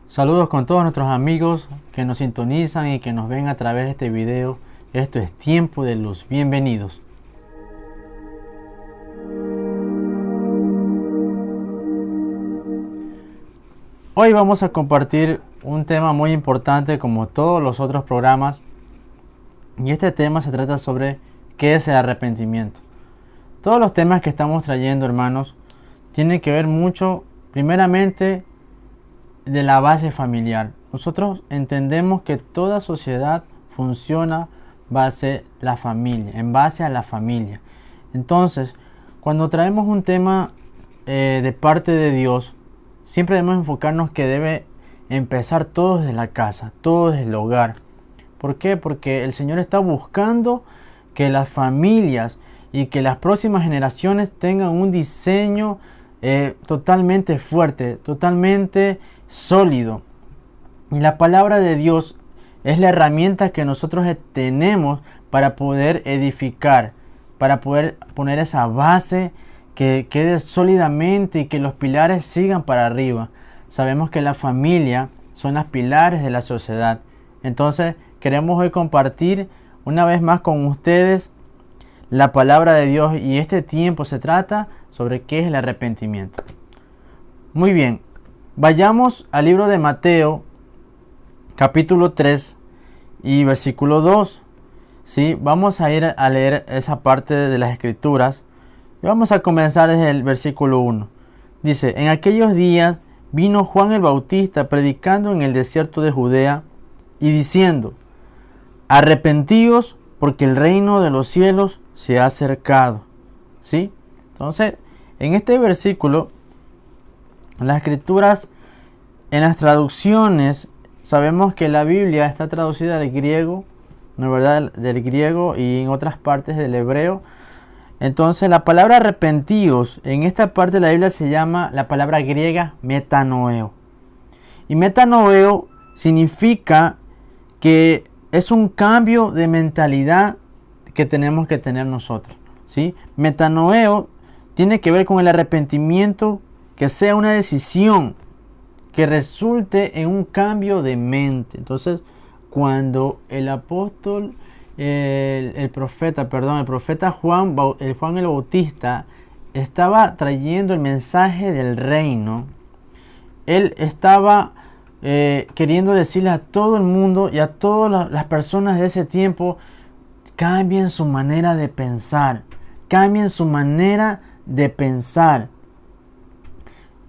Saludos con todos nuestros amigos que nos sintonizan y que nos ven a través de este video. Esto es Tiempo de Luz. Bienvenidos. Hoy vamos a compartir un tema muy importante como todos los otros programas. Y este tema se trata sobre qué es el arrepentimiento. Todos los temas que estamos trayendo, hermanos, tienen que ver mucho, primeramente, de la base familiar. Nosotros entendemos que toda sociedad funciona en base a la familia. Entonces, cuando traemos un tema de parte de Dios, siempre debemos enfocarnos que debe empezar todo desde la casa, todo desde el hogar. ¿Por qué? Porque el Señor está buscando que las familias y que las próximas generaciones tengan un diseño totalmente fuerte, totalmente sólido. Y la palabra de Dios es la herramienta que nosotros tenemos para poder edificar, para poder poner esa base que quede sólidamente y que los pilares sigan para arriba. Sabemos que la familia son las pilares de la sociedad. Entonces queremos hoy compartir una vez más con ustedes la palabra de Dios, y este tiempo se trata sobre qué es el arrepentimiento. Muy bien, vayamos al libro de Mateo, capítulo 3 y versículo 2. ¿Sí? Vamos a ir a leer esa parte de las Escrituras y vamos a comenzar desde el versículo 1. Dice: en aquellos días vino Juan el Bautista predicando en el desierto de Judea y diciendo: arrepentíos, porque el reino de los cielos se ha acercado. ¿Sí? Entonces, en este versículo, las Escrituras, en las traducciones, sabemos que la Biblia está traducida del griego, ¿no es verdad? Del griego, y en otras partes del hebreo. Entonces, la palabra arrepentíos en esta parte de la Biblia se llama la palabra griega metanoeo. Y metanoeo significa que es un cambio de mentalidad que tenemos que tener nosotros, ¿sí? Metanoeo tiene que ver con el arrepentimiento, que sea una decisión que resulte en un cambio de mente. Entonces, cuando el apóstol, el profeta Juan el Bautista estaba trayendo el mensaje del reino, él estaba queriendo decirle a todo el mundo y a todas las personas de ese tiempo: cambien su manera de pensar, cambien su manera de pensar.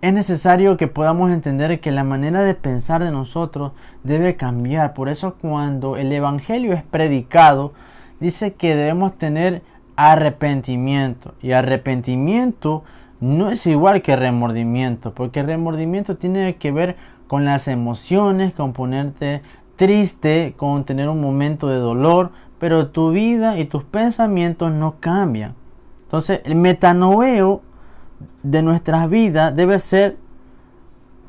Es necesario que podamos entender que la manera de pensar de nosotros debe cambiar. Por eso, cuando el evangelio es predicado, dice que debemos tener arrepentimiento. Y arrepentimiento no es igual que remordimiento, porque el remordimiento tiene que ver con las emociones, con ponerte triste, con tener un momento de dolor, pero tu vida y tus pensamientos no cambian. Entonces, el metanoeo de nuestras vidas debe ser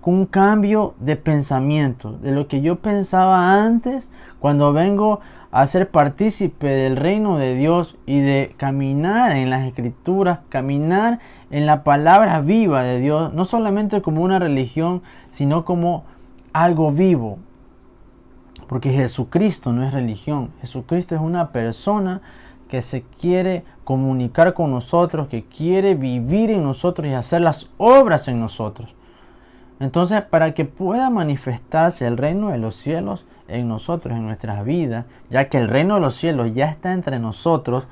un cambio de pensamiento, de lo que yo pensaba antes, cuando vengo a ser partícipe del reino de Dios y de caminar en las Escrituras, caminar en la palabra viva de Dios, no solamente como una religión, sino como algo vivo. Porque Jesucristo no es religión, Jesucristo es una persona que se quiere comunicar con nosotros, que quiere vivir en nosotros y hacer las obras en nosotros. Entonces, para que pueda manifestarse el reino de los cielos en nosotros, en nuestras vidas, ya que el reino de los cielos ya está entre nosotros,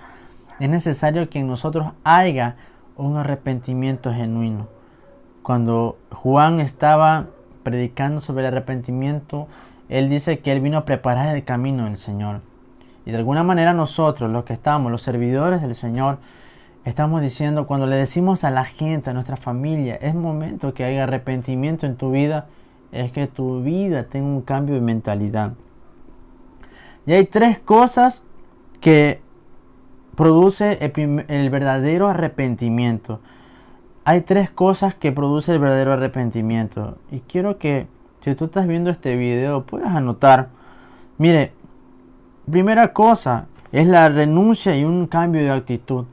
es necesario que en nosotros haya un arrepentimiento genuino. Cuando Juan estaba predicando sobre el arrepentimiento, él dice que él vino a preparar el camino del Señor. Y de alguna manera nosotros, los servidores del Señor, estamos diciendo, cuando le decimos a la gente, a nuestra familia: es momento que haya arrepentimiento en tu vida, es que tu vida tenga un cambio de mentalidad. Y hay tres cosas que produce el verdadero arrepentimiento. Hay tres cosas que produce el verdadero arrepentimiento. Y quiero que, si tú estás viendo este video, puedas anotar. Mire, primera cosa es la renuncia y un cambio de actitud.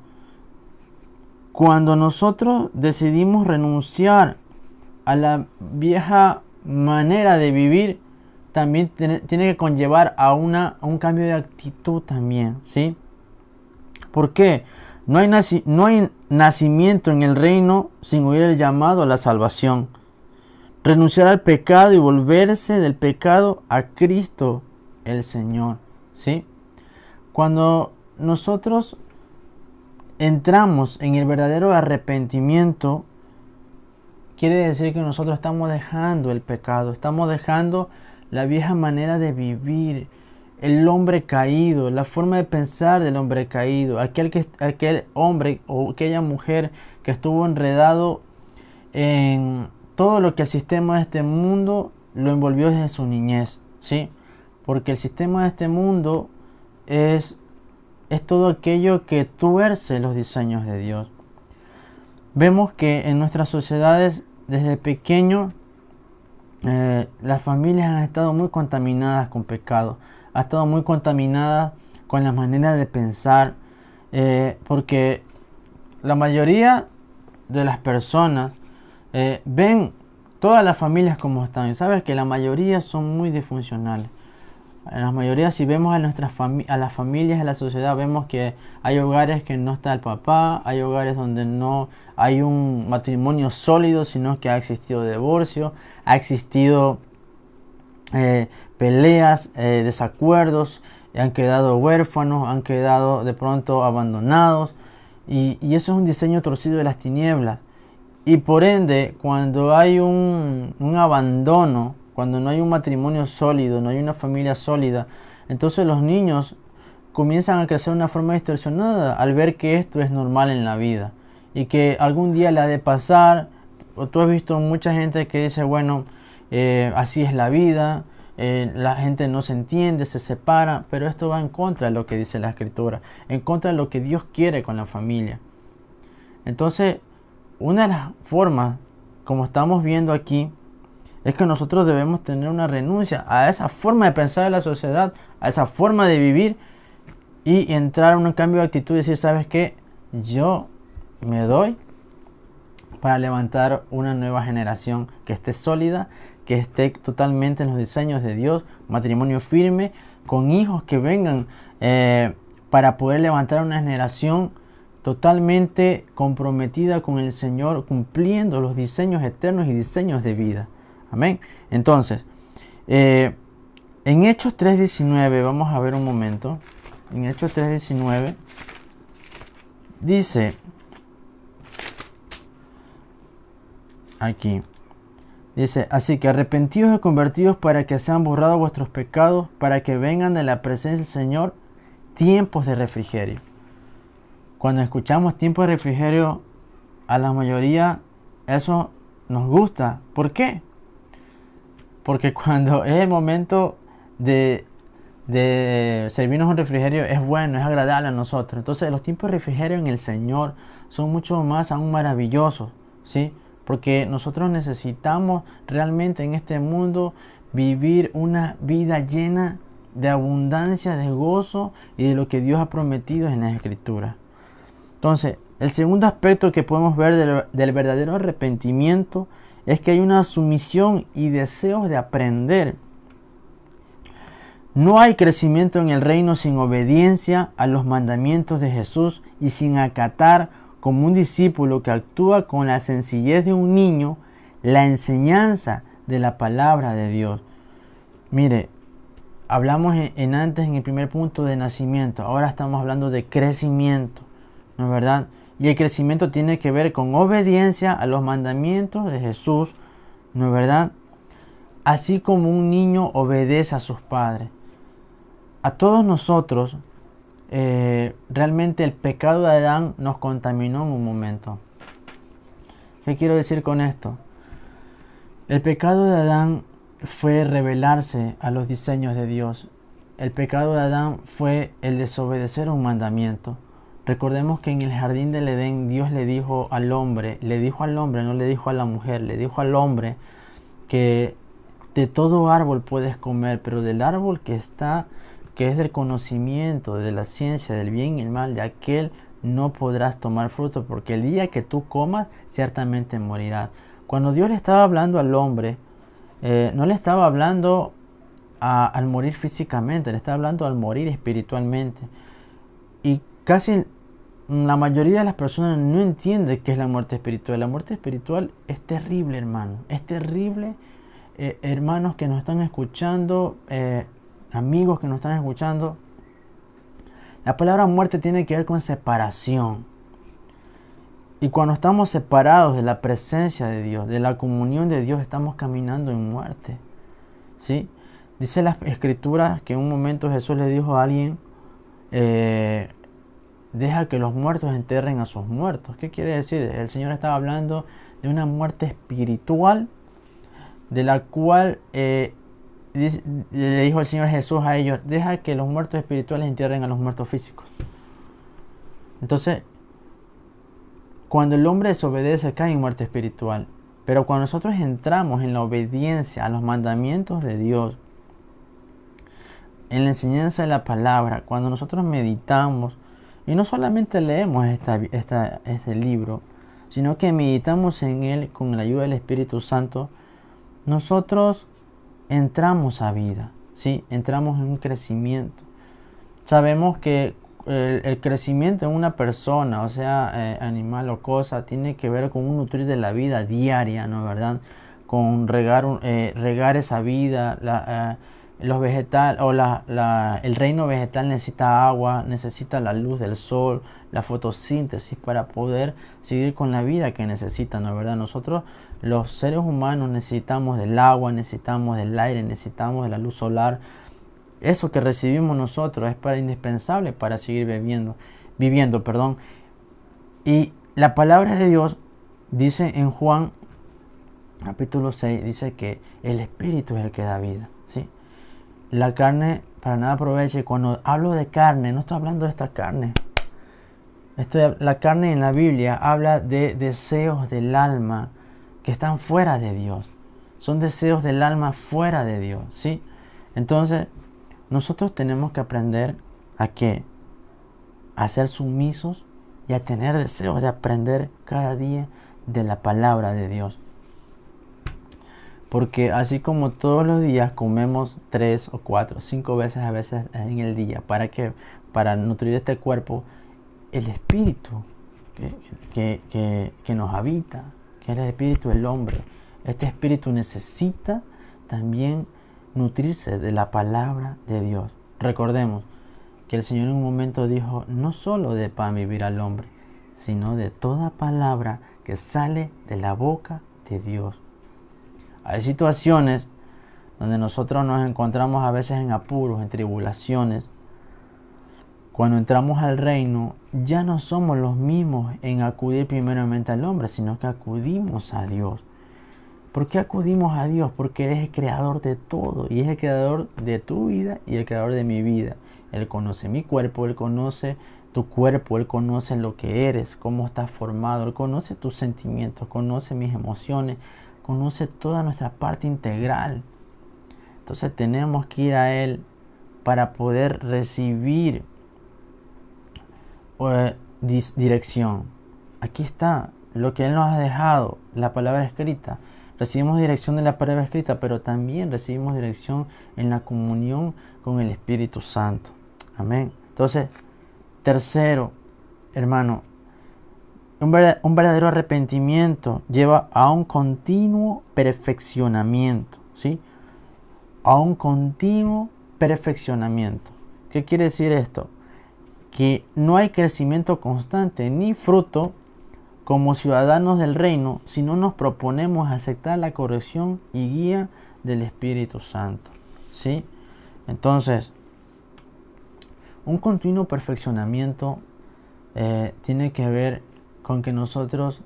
Cuando nosotros decidimos renunciar a la vieja manera de vivir también tiene que conllevar a un cambio de actitud también, ¿sí? ¿Por qué? No hay nacimiento en el reino sin oír el llamado a la salvación. Renunciar al pecado y volverse del pecado a Cristo el Señor, ¿sí? Cuando nosotros entramos en el verdadero arrepentimiento, quiere decir que nosotros estamos dejando el pecado, estamos dejando la vieja manera de vivir, el hombre caído, la forma de pensar del hombre caído, aquel hombre o aquella mujer que estuvo enredado en todo lo que el sistema de este mundo lo envolvió desde su niñez, ¿sí? Porque el sistema de este mundo es todo aquello que tuerce los diseños de Dios. Vemos que en nuestras sociedades desde pequeño las familias han estado muy contaminadas con pecado, han estado muy contaminadas con la manera de pensar, porque la mayoría de las personas ven todas las familias como están, y sabes que la mayoría son muy disfuncionales. En la mayoría, si vemos a las familias de la sociedad, vemos que hay hogares que no está el papá, hay hogares donde no hay un matrimonio sólido, sino que ha existido divorcio, ha existido peleas, desacuerdos, han quedado huérfanos, han quedado de pronto abandonados, y eso es un diseño torcido de las tinieblas. Y por ende, cuando hay un abandono, cuando no hay un matrimonio sólido, no hay una familia sólida, entonces los niños comienzan a crecer de una forma distorsionada al ver que esto es normal en la vida y que algún día le ha de pasar. O tú has visto mucha gente que dice, bueno, así es la vida, la gente no se entiende, se separa, pero esto va en contra de lo que dice la Escritura, en contra de lo que Dios quiere con la familia. Entonces, una de las formas, como estamos viendo aquí, es que nosotros debemos tener una renuncia a esa forma de pensar de la sociedad, a esa forma de vivir, y entrar en un cambio de actitud y decir, ¿sabes qué? Yo me doy para levantar una nueva generación que esté sólida, que esté totalmente en los diseños de Dios, matrimonio firme, con hijos que vengan para poder levantar una generación totalmente comprometida con el Señor, cumpliendo los diseños eternos y diseños de vida. Amén. Entonces, en Hechos 3:19, vamos a ver un momento. En Hechos 3:19 dice aquí, dice, así que arrepentidos y convertidos para que sean borrados vuestros pecados, para que vengan de la presencia del Señor tiempos de refrigerio. Cuando escuchamos tiempos de refrigerio, a la mayoría eso nos gusta. ¿Por qué? Porque cuando es el momento de servirnos un refrigerio, es bueno, es agradable a nosotros. Entonces los tiempos de refrigerio en el Señor son mucho más aún maravillosos, ¿sí? Porque nosotros necesitamos realmente en este mundo vivir una vida llena de abundancia, de gozo y de lo que Dios ha prometido en las Escrituras. Entonces, el segundo aspecto que podemos ver del verdadero arrepentimiento es que hay una sumisión y deseos de aprender. No hay crecimiento en el reino sin obediencia a los mandamientos de Jesús y sin acatar como un discípulo que actúa con la sencillez de un niño la enseñanza de la palabra de Dios. Mire, hablamos antes en el primer punto de nacimiento, ahora estamos hablando de crecimiento, ¿no es verdad? Y el crecimiento tiene que ver con obediencia a los mandamientos de Jesús, ¿no es verdad? Así como un niño obedece a sus padres. A todos nosotros, realmente el pecado de Adán nos contaminó en un momento. ¿Qué quiero decir con esto? El pecado de Adán fue rebelarse a los diseños de Dios. El pecado de Adán fue el desobedecer un mandamiento. Recordemos que en el jardín del Edén Dios le dijo al hombre, no le dijo a la mujer, le dijo al hombre que de todo árbol puedes comer, pero del árbol que es del conocimiento, de la ciencia, del bien y el mal, de aquel no podrás tomar fruto, porque el día que tú comas, ciertamente morirás. Cuando Dios le estaba hablando al hombre, no le estaba hablando al morir físicamente, le estaba hablando al morir espiritualmente. Y casi la mayoría de las personas no entiende qué es la muerte espiritual. La muerte espiritual es terrible, hermano. Es terrible, hermanos que nos están escuchando, amigos que nos están escuchando. La palabra muerte tiene que ver con separación. Y cuando estamos separados de la presencia de Dios, de la comunión de Dios, estamos caminando en muerte. ¿Sí? Dice las Escrituras que en un momento Jesús le dijo a alguien, deja que los muertos enterren a sus muertos. ¿Qué quiere decir? El Señor estaba hablando de una muerte espiritual, de la cual le dijo el Señor Jesús a ellos, deja que los muertos espirituales entierren a los muertos físicos. Entonces, cuando el hombre desobedece, cae en muerte espiritual. Pero cuando nosotros entramos en la obediencia a los mandamientos de Dios, en la enseñanza de la palabra, cuando nosotros meditamos, y no solamente leemos este libro, sino que meditamos en él con la ayuda del Espíritu Santo, nosotros entramos a vida, ¿sí? Entramos en un crecimiento. Sabemos que el crecimiento en una persona, o sea, animal o cosa, tiene que ver con un nutrir de la vida diaria, ¿no? ¿Verdad? Con regar esa vida, los vegetales o el reino vegetal necesita agua, necesita la luz del sol, la fotosíntesis para poder seguir con la vida que necesita, ¿no? ¿Verdad? Nosotros, los seres humanos, necesitamos del agua, necesitamos del aire, necesitamos de la luz solar. Eso que recibimos nosotros es indispensable para seguir viviendo. Y la palabra de Dios dice en Juan capítulo 6, dice que el Espíritu es el que da vida, ¿sí? La carne para nada aprovecha. Y cuando hablo de carne, no estoy hablando de esta carne. La carne en la Biblia habla de deseos del alma que están fuera de Dios. Son deseos del alma fuera de Dios, ¿sí? Entonces, nosotros tenemos que aprender a qué? A ser sumisos y a tener deseos de aprender cada día de la palabra de Dios. Porque así como todos los días comemos 3 o 4, 5 veces a veces en el día, ¿para qué? Para nutrir este cuerpo, el espíritu que nos habita, que es el espíritu del hombre. Este espíritu necesita también nutrirse de la palabra de Dios. Recordemos que el Señor en un momento dijo, no solo de pan vivirá el hombre, sino de toda palabra que sale de la boca de Dios. Hay situaciones donde nosotros nos encontramos a veces en apuros, en tribulaciones. Cuando entramos al reino, ya no somos los mismos en acudir primeramente al hombre, sino que acudimos a Dios. ¿Por qué acudimos a Dios? Porque Él es el creador de todo y es el creador de tu vida y el creador de mi vida. Él conoce mi cuerpo, Él conoce tu cuerpo, Él conoce lo que eres, cómo estás formado, Él conoce tus sentimientos, conoce mis emociones, conoce toda nuestra parte integral. Entonces tenemos que ir a Él para poder recibir dirección. Aquí está lo que Él nos ha dejado, la palabra escrita. Recibimos dirección de la palabra escrita, pero también recibimos dirección en la comunión con el Espíritu Santo. Amén. Entonces, tercero, hermano, un verdadero arrepentimiento lleva a un continuo perfeccionamiento, ¿sí? A un continuo perfeccionamiento. ¿Qué quiere decir esto? Que no hay crecimiento constante ni fruto como ciudadanos del reino si no nos proponemos aceptar la corrección y guía del Espíritu Santo, ¿sí? Entonces, un continuo perfeccionamiento tiene que ver con que nosotros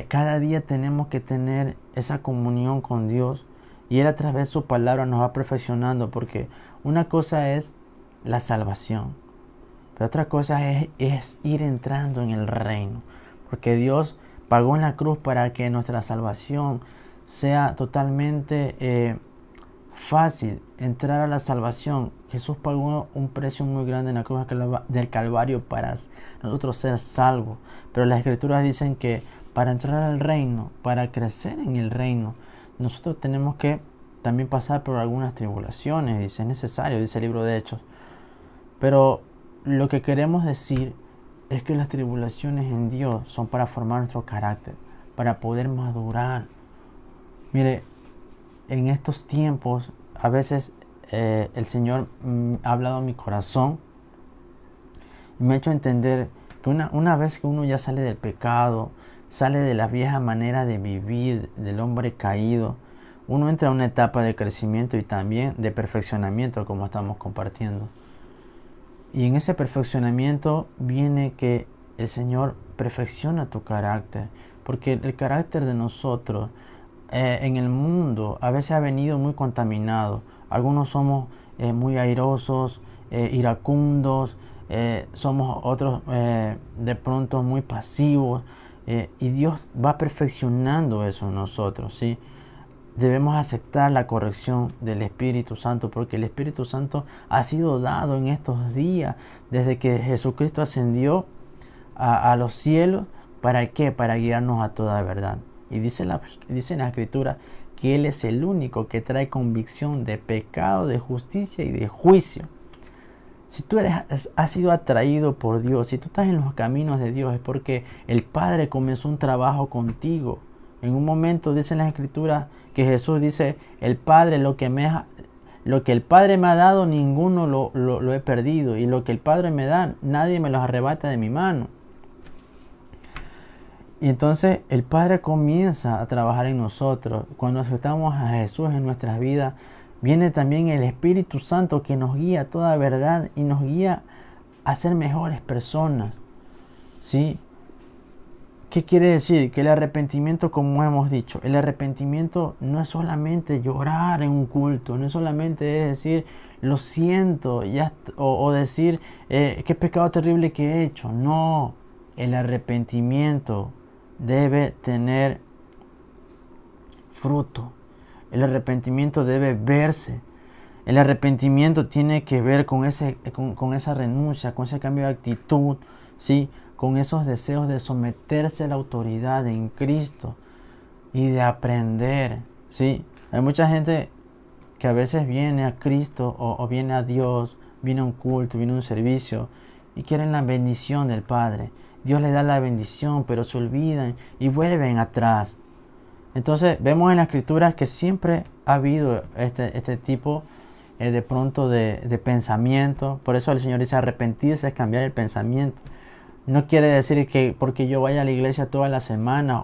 cada día tenemos que tener esa comunión con Dios y Él a través de su palabra nos va perfeccionando, porque una cosa es la salvación, pero otra cosa es ir entrando en el reino, porque Dios pagó en la cruz para que nuestra salvación sea totalmente fácil. Entrar a la salvación, Jesús pagó un precio muy grande en la cruz del Calvario para nosotros ser salvos. Pero las Escrituras dicen que para entrar al reino, para crecer en el reino, nosotros tenemos que también pasar por algunas tribulaciones, dice, es necesario, dice el libro de Hechos. Pero lo que queremos decir es que las tribulaciones en Dios son para formar nuestro carácter, para poder madurar. Mire, en estos tiempos, a veces el Señor ha hablado a mi corazón y me ha hecho entender que una vez que uno ya sale del pecado, sale de la vieja manera de vivir, del hombre caído, uno entra a una etapa de crecimiento y también de perfeccionamiento, como estamos compartiendo. Y en ese perfeccionamiento viene que el Señor perfecciona tu carácter, porque el carácter de nosotros en el mundo a veces ha venido muy contaminado. Algunos somos muy airosos, iracundos, somos otros de pronto muy pasivos, y Dios va perfeccionando eso en nosotros, ¿sí? Debemos aceptar la corrección del Espíritu Santo, porque el Espíritu Santo ha sido dado en estos días desde que Jesucristo ascendió a los cielos. ¿Para qué? Para guiarnos a toda verdad. Y dice en la Escritura que Él es el único que trae convicción de pecado, de justicia y de juicio. Si tú has sido atraído por Dios, si tú estás en los caminos de Dios, es porque el Padre comenzó un trabajo contigo. En un momento dice en las Escrituras que Jesús dice, el Padre, lo que el Padre me ha dado, ninguno lo he perdido. Y lo que el Padre me da, nadie me lo arrebata de mi mano. Y entonces el Padre comienza a trabajar en nosotros. Cuando aceptamos a Jesús en nuestras vidas, viene también el Espíritu Santo que nos guía a toda verdad y nos guía a ser mejores personas, ¿sí? ¿Qué quiere decir? Que el arrepentimiento, como hemos dicho, el arrepentimiento no es solamente llorar en un culto, no es solamente decir, lo siento, o decir, qué pecado terrible que he hecho. No, el arrepentimiento debe tener fruto. El arrepentimiento debe verse. El arrepentimiento tiene que ver con esa renuncia, con ese cambio de actitud, ¿sí? Con esos deseos de someterse a la autoridad en Cristo y de aprender, ¿sí? Hay mucha gente que a veces viene a Cristo o viene a Dios, viene a un culto, viene a un servicio y quieren la bendición del Padre. Dios les da la bendición, pero se olvidan y vuelven atrás. Entonces vemos en las Escrituras que siempre ha habido este tipo de pronto de pensamiento. Por eso el Señor dice arrepentirse es cambiar el pensamiento. No quiere decir que porque yo vaya a la iglesia toda la semana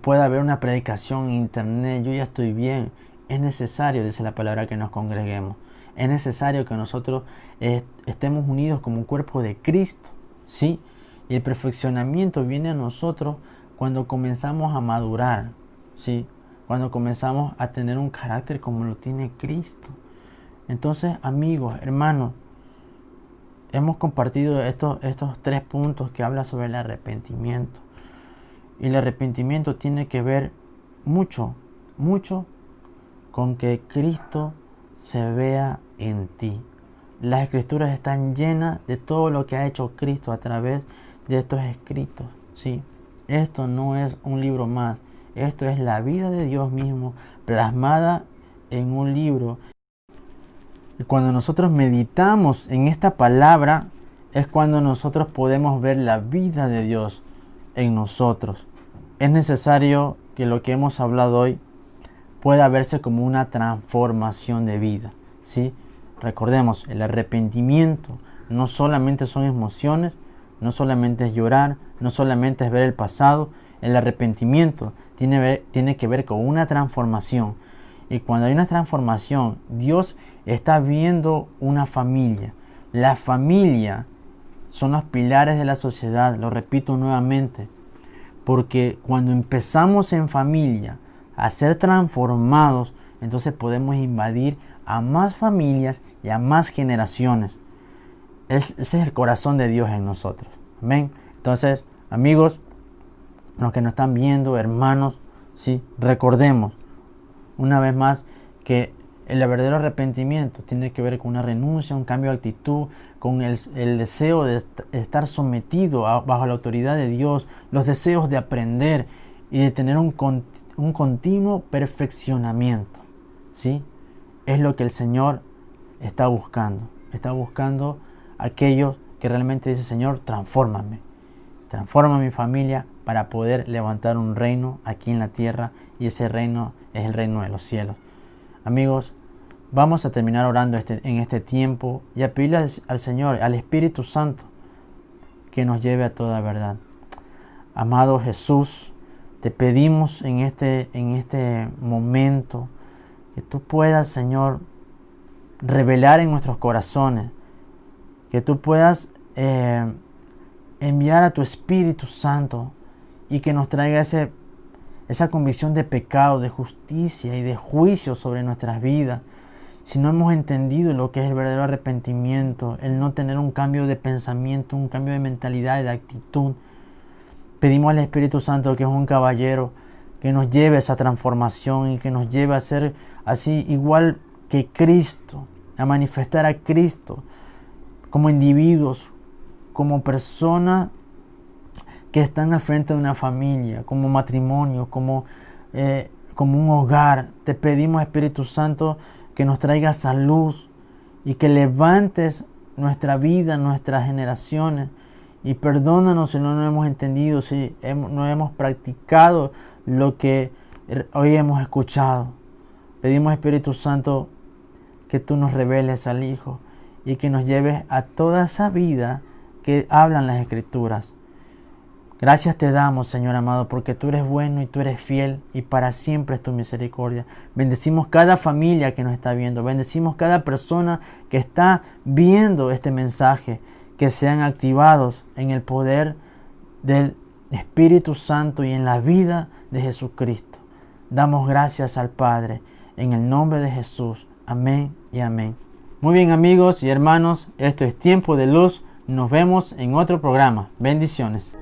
pueda ver una predicación en internet, yo ya estoy bien. Es necesario, dice la palabra, que nos congreguemos. Es necesario que nosotros estemos unidos como un cuerpo de Cristo, ¿sí? Y el perfeccionamiento viene a nosotros cuando comenzamos a madurar, ¿sí? Cuando comenzamos a tener un carácter como lo tiene Cristo. Entonces, amigos, hermanos, hemos compartido estos 3 puntos que habla sobre el arrepentimiento. Y el arrepentimiento tiene que ver mucho con que Cristo se vea en ti. Las Escrituras están llenas de todo lo que ha hecho Cristo a través de estos escritos, ¿sí? Esto no es un libro más. Esto es la vida de Dios mismo plasmada en un libro. Y cuando nosotros meditamos en esta palabra, es cuando nosotros podemos ver la vida de Dios en nosotros. Es necesario que lo que hemos hablado hoy pueda verse como una transformación de vida, ¿sí? Recordemos, el arrepentimiento no solamente son emociones, no solamente es llorar, no solamente es ver el pasado. El arrepentimiento tiene que ver con una transformación. Y cuando hay una transformación, Dios está viendo una familia. La familia son los pilares de la sociedad, lo repito nuevamente. Porque cuando empezamos en familia a ser transformados, entonces podemos invadir a más familias y a más generaciones. Ese es el corazón de Dios en nosotros. Amén. Entonces, amigos, los que nos están viendo, hermanos, sí, recordemos una vez más que El verdadero arrepentimiento tiene que ver con una renuncia, un cambio de actitud, con el deseo de estar sometido bajo la autoridad de Dios, los deseos de aprender y de tener un continuo perfeccionamiento, ¿sí? Es lo que el Señor está buscando. Está buscando a aquellos que realmente dicen: Señor, transfórmame. Transforma mi familia para poder levantar un reino aquí en la tierra, y ese reino es el reino de los cielos. Amigos, vamos a terminar orando en este tiempo y a pedirle al Señor, al Espíritu Santo, que nos lleve a toda verdad. Amado Jesús, te pedimos en este momento que tú puedas, Señor, revelar en nuestros corazones, que tú puedas enviar a tu Espíritu Santo y que nos traiga esa convicción de pecado, de justicia y de juicio sobre nuestras vidas. Si no hemos entendido lo que es el verdadero arrepentimiento, el no tener un cambio de pensamiento, un cambio de mentalidad y de actitud, pedimos al Espíritu Santo, que es un caballero, que nos lleve a esa transformación y que nos lleve a ser así igual que Cristo, a manifestar a Cristo como individuos, como personas que están al frente de una familia, como matrimonio, como un hogar. Te pedimos, Espíritu Santo, que nos traigas salud y que levantes nuestra vida, nuestras generaciones. Y perdónanos si no nos hemos entendido, si no hemos practicado lo que hoy hemos escuchado. Pedimos, Espíritu Santo, que tú nos reveles al Hijo y que nos lleves a toda esa vida que hablan las Escrituras. Gracias te damos, Señor amado, porque tú eres bueno y tú eres fiel, y para siempre es tu misericordia. Bendecimos cada familia que nos está viendo. Bendecimos cada persona que está viendo este mensaje. Que sean activados en el poder del Espíritu Santo y en la vida de Jesucristo. Damos gracias al Padre en el nombre de Jesús. Amén y amén. Muy bien, amigos y hermanos, esto es Tiempo de Luz. Nos vemos en otro programa. Bendiciones.